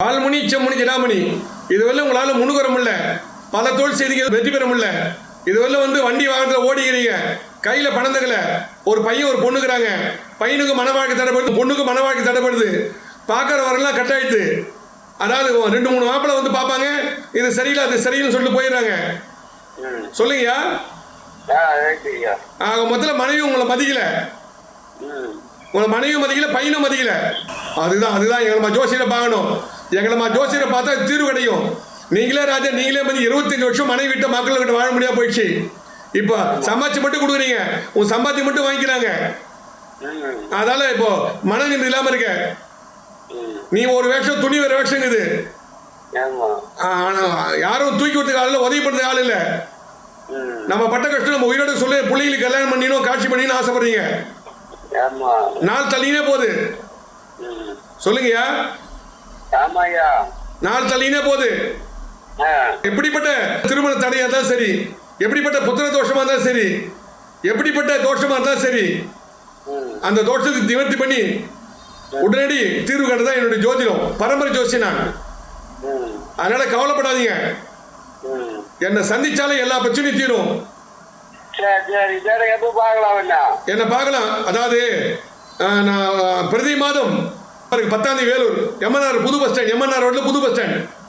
ஆல்முனி செம்முனி ஜிடாமணி இதுவரை உங்களால் முன்னுக்கு வர முடியல. பல தொழில் செய்திகள் வெற்றி பெற முடியல. இதுவரை வண்டி வாகனத்தில் ஓடிக்கிறீங்க, கையில் பணம் தகல. ஒரு பையன் ஒரு பொண்ணுக்குறாங்க, பையனுக்கு மன வாழ்க்கை தடைப்படுது, பொண்ணுக்கு மன வாழ்க்கை தடைப்படுது. பார்க்குற வரலாம் கட் ஆயிடுது. அதாவது 2-3 மாப்பிள்ளை பார்ப்பாங்க, இது சரியில்லை அது சரியில்லைன்னு சொல்லிட்டு போயிடுறாங்க. சொல்லுங்கய்யா. மொத்தத்தில் மனைவி உங்களை மதிக்கல, உங்களை மனைவியும் மதிக்கல, பையனும் மதிக்கல. அதுதான் எங்களை ஜோசியரை பார்க்கணும். எங்களை ஜோசியரை பார்த்தா தீர்வு கிடைக்கும். நீங்களே ராஜா, நீங்களே 25 வருஷம் மனைவி விட்ட மக்கள்கிட்ட வாழ முடியாம போயிடுச்சு. இப்போ சம்பாதிச்சு மட்டும் கொடுக்குறீங்க, உன் சம்பாத்தி மட்டும் வாங்கிக்கிறாங்க. அதால இப்போ மன நிம்மதி இல்லாம இருக்க. நீ ஒரு வேஷம், துணி வேற வேஷங்குது. யாரும் தூக்கி விட்டு ஆள் இல்லை, உதவி பண்ணுறது ஆள் இல்லை. நம்ம பட்ட கஷ்டம் நம்ம உயிரோட சொல்லி பிள்ளைங்களுக்கு கல்யாணம் பண்ணினோம், காட்சி பண்ணினு ஆசைப்படுறீங்க. நாள் தள்ளினே போகுது. சொல்லுங்கய்யா. நாள் தள்ளினே போகுது. எப்படிப்பட்ட திருமண தடையா இருந்தாலும் சரி, எப்படிப்பட்ட புத்திர தோஷமா இருந்தாலும் சரி, எப்படிப்பட்ட தோஷமா இருந்தாலும் சரி, அந்த தோஷத்தை நிவர்த்தி பண்ணி உடனடி தீர்வு கண்டதான் என்னுடைய ஜோதிடம், பரம்பரை ஜோசி நான். அதனால கவலைப்படாதீங்க, என்னை சந்திச்சாலே எல்லா பிரச்சனையும் தீரும். என்ன பார்க்கலாம். அதாவது நான் பிரதி மாதம் 10ஆம் தேதி வேலூர் எம்என்ஆர் புது பஸ் ஸ்டாண்ட், எம்என்ஆர் ரோட்ல புது பஸ் ஸ்டாண்ட்.